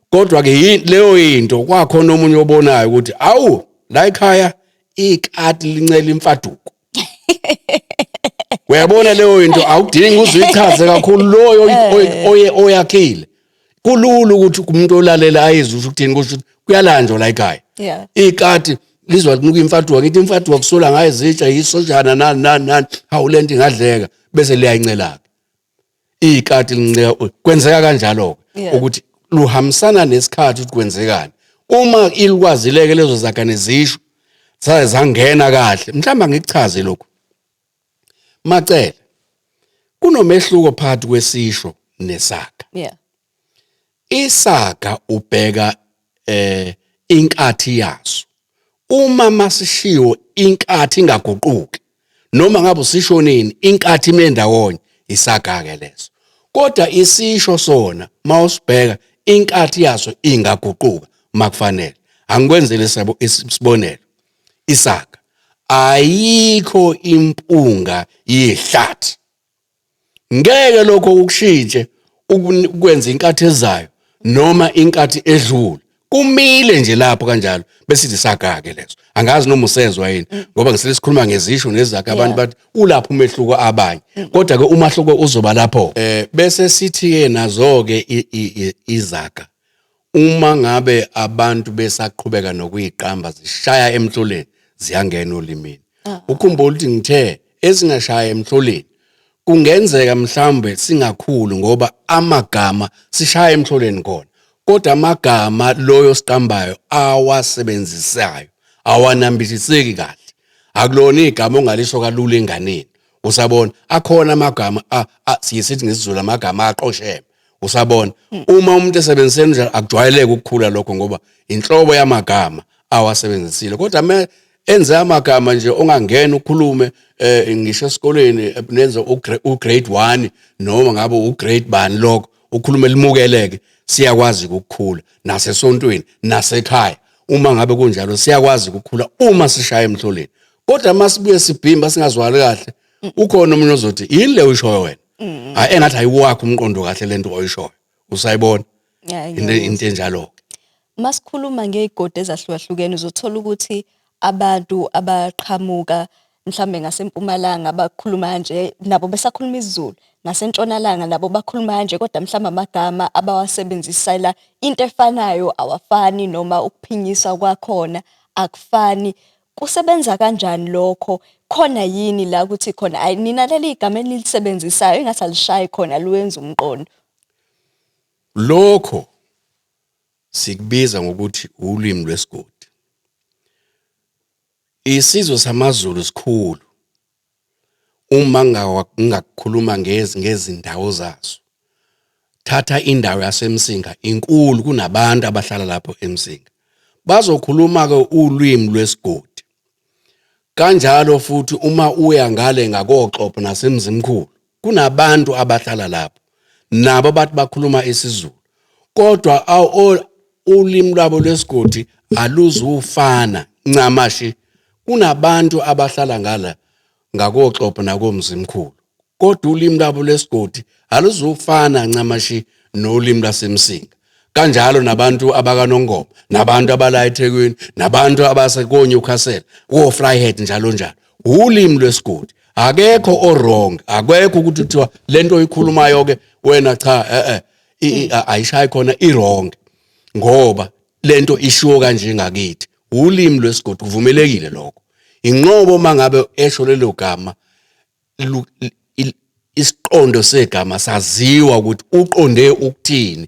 kodwa ke leyo into kwakhona omunye obonayo ukuthi awu la ekhaya ikati lincela imfaduko uyabona leyo into awudingi uzichaze kakhulu loyo oyakhile kulula ukuthi umuntu olalela ayizwe ukuthini kusho kuyalanjwa la ekhaya ikati lizwa linuka imfaduko ngithi imfaduko kusola ngaye zitsha yisojana nani awulento ingadleka bese liyayincela ikati lincela kwenzeka kanjalo ukuthi luhambisana nesikhathi ukuthi kwenzekani uma ilikwazileke lezo zaganezisho zangena kahle mhlawumbe ngikuchaze lokho macela kunomehluko phakathi kwesisho nesaga isaga ubheka inkathi yaso uma masishiwo inkathi ingaguquki noma ngabe usisho nini inkathi imendawonye isaga ke leso kodwa isisho sona mawusibheka inkathi yaso ingaguquka makufanele angikwenzele isibonelo isaga ayikho impunga yehlathi ngeke lokho ukushintshe ukwenza inkathi ezayo noma inkathi edlule kumile nje lapho kanjalo bese sithi sagake lezo angazi noma usezwa yini ngoba ngiselisikhuluma ngezisho nezakhe abantu bathi ulapho umehluko abanye kodwa ke umahluko uzoba lapho bese sithi ke nazo ke izakha uma ngabe abantu besaqhubeka nokuyiqamba zishaya emhloleni ziyangena olimini ukhumbula ukuthi ngithe ezingashaya emhloleni kungenzeka mhlambe singakhulu ngoba amagama sishaya emhloleni khona kodwa amagama loyo siqambayo awasebenzisayo awanambithiseki kahle akulona igama ongalisho kalula enganeni usabona akhona amagama siyisithi ngesizulu amagama aqosheme usabona uma umuntu esebenzisene njalo akujwayeleke ukukhula lokho ngoba inhlobo yamagama awasebenzisile kodwa enze amagama nje ongangena ukhulume ngisho esikoleni nenze ugrade 1 noma ngabe ugrade bani lokho ukhulume limukeleke siyakwazi ukukhula nasesontweni nasekhaya uma ngabe kunjalo siyakwazi ukukhula uma sishaya emhloleni kodwa masibuye sibhimba singazwali kahle ukhona umuntu ozothi yini le uyishoyo wena engathi ayiwakho umqondo kahle lento oyishoyo usayibona into enjalo masikhuluma ngezigodi ezahlukahlukene uzothola ukuthi abantu abaqhamuka mhlambe ngasempumalanga abakhuluma nje nabo besakhuluma isiZulu nasentshonalanga nabo bakhuluma nje kodwa mhlamba amagama abawasebenzisela into efanayo awafani noma ukuphinyiswa kwakhona akufani kusebenza kanjani lokho khona yini la ukuthi khona ayinina leli igama elilisebenzisayo engathi alishaye khona luwenza umqondo lokho sikubiza ngokuthi ulimi lwesigodi isizwe samaZulu sikhulu uma ngakukhuluma ngezindawo zazo thatha indawo yaseMsinga inkulu kunabantu abahlala lapho eMsinga bazokhuluma ke ulimi lwesigodi kanjalo futhi uma uya ngale ngakoXhopo naseMzimkhulu kunabantu abahlala lapho nabo bathi bakhuluma isiZulu kodwa ulimi lwabo lwesigodi aluzufana ncamashi kunabantu abahlala ngala ngakoXhopo nakoMzimkhulu kodwa ulimi lwabo lwesigodi aluzufana ncamashi nolimi laseMsinga kanjalo nabantu abakaNongoma nabantu abala eThekwini nabantu abasekoNyukhasela oFryhead njalo njalo ulimi lwesigodi akekho orong akekho ukuthi kuthiwa lento oyikhulumayo ke wena cha ayishayi khona irong ngoba lento ishiwo kanje ngakithi ulimi lwesigodi kuvumelekile lokho inqobo mangabe esho lelo gama isiqondo segama saziwa ukuthi uqonde ukuthini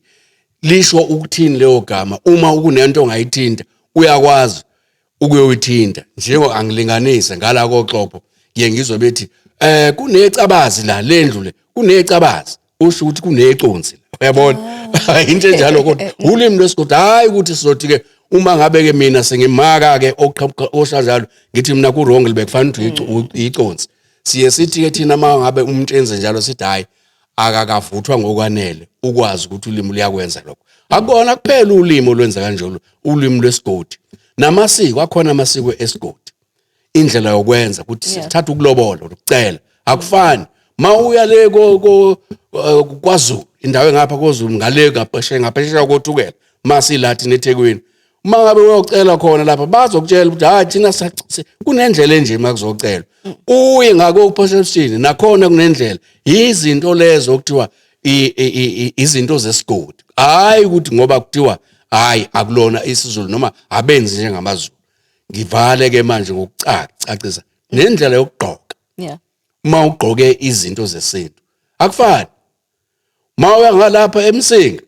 lisho ukuthini leyo gama uma kunento ongayithinta uyakwazi ukuyoyithinta njengo angilinganise ngala koXhopo ngiye ngizwe bethi kunecabazi la lendlu le kunecabazi usho ukuthi kuneconsi uyabona into enjalo kodwa ulimi lwesigodi hayi ukuthi sizothi ke uma ngabe ke mina sengimaka ke oshanjalo ngithi mina ku wrong libekufanele ukuthi iconsi siye sithi ke thina mangabe umuntu enze njalo sithi hayi akakavuthwa ngokwanele ukwazi ukuthi ulimi liyakwenza lokho akubona kuphela ulimi olwenza kanjalo ulimi lwesigodi namasiko akhona amasiko esigodi indlela yokwenza ukuthi sithatha ukulobola ukucela akufani mawuya le kwaZulu indawo engapha koZulu ngale ngaphesheya kothukela masilathi neThekwini uma ngabe uyocela khona lapha bazokutshela ukuthi hayi thina kunendlela enje makuzocela uye ngako kuphoshelishini nakhona kunendlela izinto lezo okuthiwa izinto zesigodi hayi ukuthi ngoba kuthiwa hayi akulona isiZulu noma abenzi njengamaZulu ngivale ke manje ngokucacisa nendlela yokugqoka uma ugqoke izinto zesintu akufani uma uya ngalapha eMsinga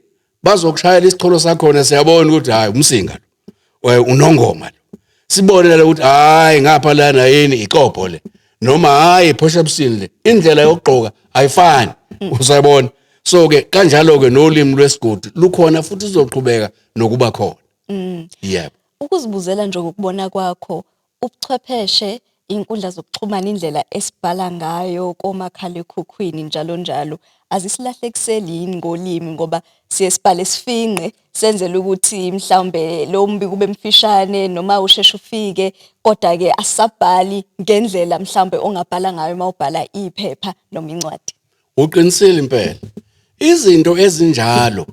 bazokushayela isicholo sakhona siyabona ukuthi hayi umsinga lo uNongoma lo sibone ukuthi hayi ngapha lana yini iXhopo le noma hayi ePhoshabusini le indlela yokugqoka ayifani usayibona so ke kanjalo ke nolimi lwesigodi lukhona futhi uzoqhubeka nokuba khona yebo ukuzibuzela nje ukubona kwakho ubuchwepheshe inkundla zokuxhumana indlela esibhala ngayo komakhalekhukhwini njalo njalo azisilahlekiseli yini ngolimi ngoba siyesibhale sifinqe senzele ukuthi mhlawumbe lo mbi kube mfishane noma usheshe ufike kodwa ke asabhali ngendlela mhlawumbe ongabhala ngayo mawubhala iphepha noma incwadi uqinisile impela izinto ezinjalo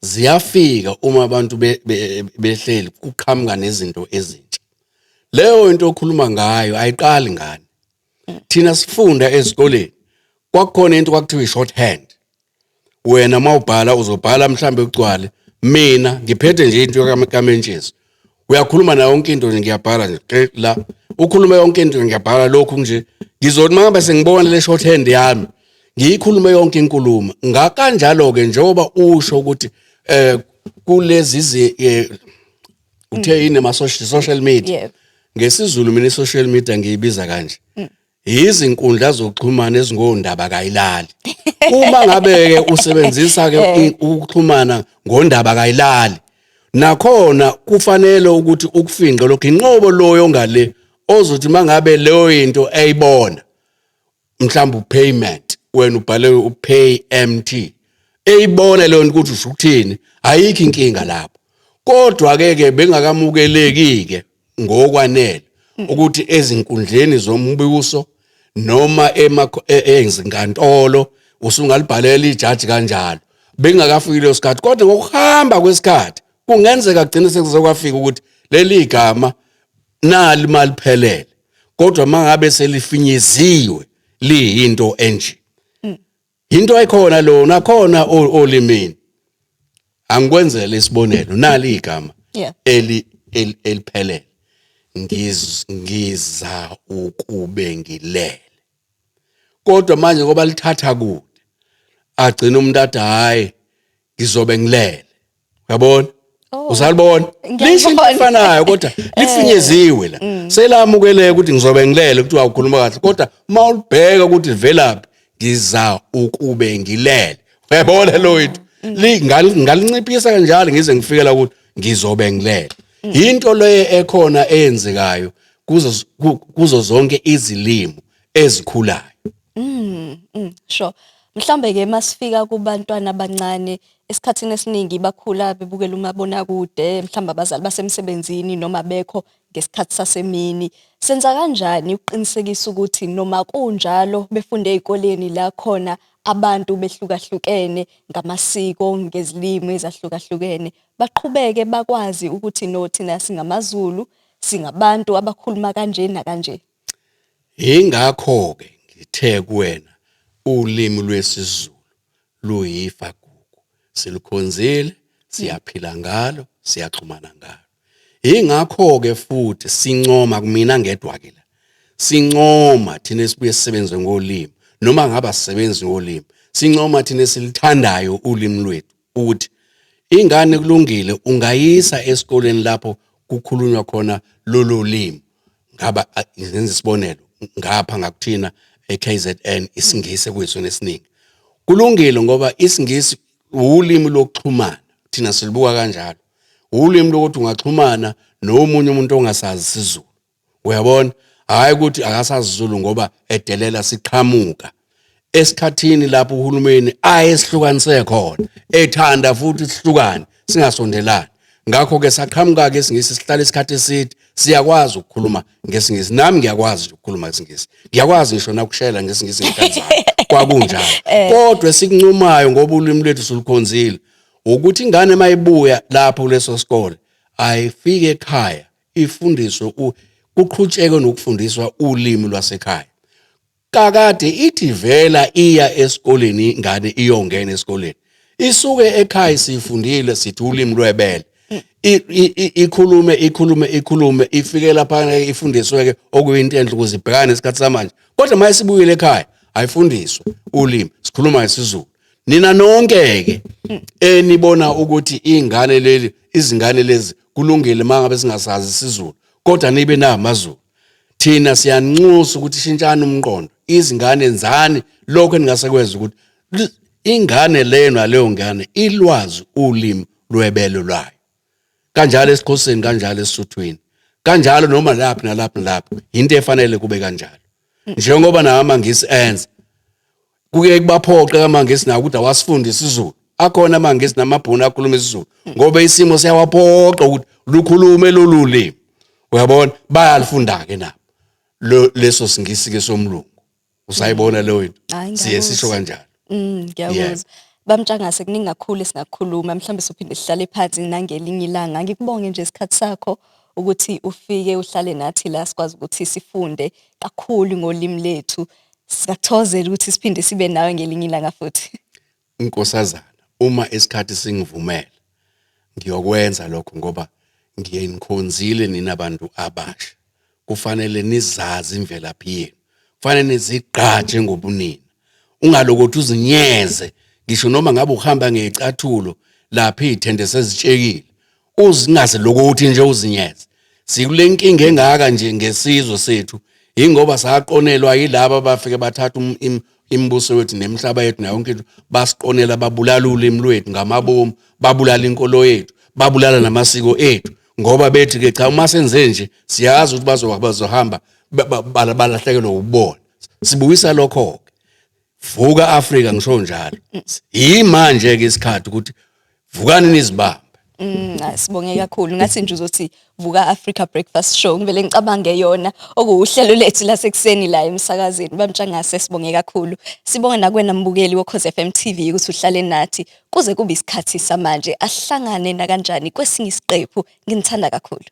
ziyafika uma abantu behleli kuqhamuka nezinto ezintsha. Leyo into okhuluma ngayo ayiqali ngani. Thina sifunda ezikoleni kwakukhona into kwakuthiwa i-shorthand. Wena mawubhala uzobhala mhlambe ugcwale, mina ngiphethe nje into kaMentshisi. Uyakhuluma nayo yonke into nje ngiyabhala nje la. Ukhuluma yonke into ngiyabhala lokhu nje. Ngizothi mangabe sengibona le shorthand yami ngiyikhulume yonke inkulumo. Ngakanjalo ke njengoba usho ukuthi kulezi uthe yini social media. NgesiZulu mina i-social media ngiyibiza kanje. Izinkundla zokuxhumana ezingondaba kayilali. Uma ngabe ke usebenzisa ke ukuxhumana ngondaba kayilali, nakhona kufanele ukuthi ukufinqe lokho inqobo loyo ngale ozothi mangabe leyo into eyibona mhlawumbe upayment wena ubhale upay MT eyibona leyo ukuthi usho ukuthini ayikho inkinga lapho. Kodwa ke bengakamukeleki ke ngokwanele ukuthi ezinkundleni zombuso noma ezinkantolo usungalibhalela ijaji kanjalo bengakafiki leso sikhathi. Kodwa ngokuhamba kwesikhathi kungenzeka kugcine sekuzokwafika ukuthi leli igama nali maliphelele, kodwa mangabe selifinyeziwe liyinto enje. Into ayikhona lo nakhona olimini angikwenzele isibonelo nali igama eliphelele ngiza ukube ngilele. Kodwa manje ngoba lithatha kude agcina umuntu athi hayi ngizobe ngilele. Uyabona? Usalibona? Lisho ifanayo kodwa lifinyeziwe la. Selamukeleke ukuthi ngizobe ngilele kuthiwa ukhuluma kahle, kodwa mawulibheka ukuthi livelaphi ngiza ukube ngilele. Uyabona lo into? Ngalinciphisa kanjalo ngize ngifikela ukuthi ngizobe ngilele. Into leyo ekhona eyenzekayo kuzo zonke izilimo ezikhulayo. Sure. Mhlambe ke masifika kubantwana abancane esikhathini esiningi bakhula bebukela umabonakude, mhlamba abazali basemsebenzini noma bekho ngesikhathi sasemini. Senza kanjani uqinisekisa ukuthi noma kunjalo befunde ezikoleni la khona abantu behlukahlukene ngamasiko ngezilimi ezahlukahlukene baqhubeke bakwazi ukuthi nothina singamaZulu singabantu abakhuluma kanje nakanje? Ingakho ke ngithe kuwena ulimi lwesiZulu luyifa gugu, silukhonzile, siyaphila ngalo, siyaxhumana ngalo. Ingakho ke futhi sincoma kumina ngedwa ke la. Sincoma thina esibuye sisebenze ngolimi noma ngaba sisebenzi ngolimi. Sincoma thina esilithandayo ulimi lwethu ukuthi ingane kulungile ungayisa esikoleni lapho kukhulunywa khona lolo limi. Ngaba izenza isibonelo ngapha ngakuthina eKZN isingisi kwethu nesiningi. Kulungile ngoba isingisi ulimi lokuxhumana thina silibuka kanjalo. Ulimi lokuthi ungaxhumana nomunye umuntu ongasazi isiZulu. Uyabona? Hayi ukuthi akasazi isiZulu ngoba edelela siqhamuka esikhathini lapho uhulumeni ayesihlukanise khona, ethanda futhi sihlukane singasondelani. Ngakho ke saqhamuka ke isingisi sihlala isikhathi eside, siyakwazi ukukhuluma ngesingisi. Nami ngiyakwazi ukukhuluma ngesingisi. Ngiyakwazi ngisho nakushela ngesingisi ngikanjalo. Kwakunjalo. Kodwa sikuncumayo ngoba ulimi lwethu solukhonzile ukuthi ingane mayibuya lapho kuleso sikole ayifike ekhaya ifundiswe kuqhutshekwe nokufundiswa ulimi lwasekhaya. Kakade ithi vela iya esikoleni ingane iyongena esikoleni isuke ekhaya sifundile sithi ulimi lwebele ikhulume ifike lapha ifundiswe ke okuyinto enhle ukuze ibhekane nesikhathi samanje. Kodwa mayisibuyile ekhaya ayifundiswe ulimi sikhuluma isiZulu. Nina nonke ke enibona ukuthi izingane lezi kulungile mangabe singasazi isiZulu kodwa nibe namaZulu. Thina siyanxusa ukuthi shintshana umqondo. Izingane enzani lokho eningasekwenza ukuthi ingane leyo naleyo ngane ilwazi ulimi lwebelo lwayo. Kanjalo esiXhoseni, kanjalo esiSuthwini, kanjalo noma laphi nalaphi nalaphi into efanele kube kanjalo. Njengoba namangisi enza kuke kubaphoqa kamangisi na ukuthi awasifundise isiZulu. Akhona amangisi namabhunu akhuluma isiZulu ngoba isimo siyawaphoqa ukuthi lukhulume lolu limi. Uyabona bayalifunda ke nabo leso singisi ke somlungu. Usayibona leyo into. Siye sisho kanjalo. Ngiyakuzwa. Bamtshangase kuningi kakhulu esingakhuluma mhlawumbe sophinde sihlale phansi nangelinye ilanga. Ngikubonge nje isikhathi sakho ukuthi ufike uhlale nathi la sikwazi ukuthi sifunde kakhulu ngolimi lethu. Siyakuthokozela ukuthi siphinde sibe nawe ngelinye ilanga futhi. Inkosazana, uma isikhathi singivumela ngiyokwenza lokho ngoba ngiyenikhonzile nina abantu abasha. Kufanele nizazi imvelaphi yenu. Kufanele nizigqaje ngobunini. Ungalokothi uzinyeze ngisho noma ngabe uhamba ngecathulo lapha izithende sezitshekile. Uzingaze lokuthi nje uzinyeze. Sikule nkinga engaka nje ngesizwe sethu ingoba saqonelwa yilabo abafike bathatha imbuso wethu nemhlaba yethu nayo yonke into basiqonela babulala ulimi lwethu ngamabomu, babulala inkolo yethu, babulala namasiko ethu ngoba bethi ke cha uma senze nje siyazi ukuthi bazohamba balahlekelwa ubona. Sibuyisa lokho ke. Vuka Africa ngisho njalo. Yimanje ke isikhathi ukuthi vukani nizibambe. Sibonge kakhulu ngathi nje uzothi vuka Africa Breakfast Show ngivele ngicabange yona okuhlelo lethu lasekuseni la emsakazweni. Bamtshangase sibonge kakhulu. Sibonge nakwena mbukeli weCause FM TV ukuthi uhlale nathi kuze kube isikhathi samanje asihlangane na kanjani kwesinye isiqephu. Nginithanda kakhulu.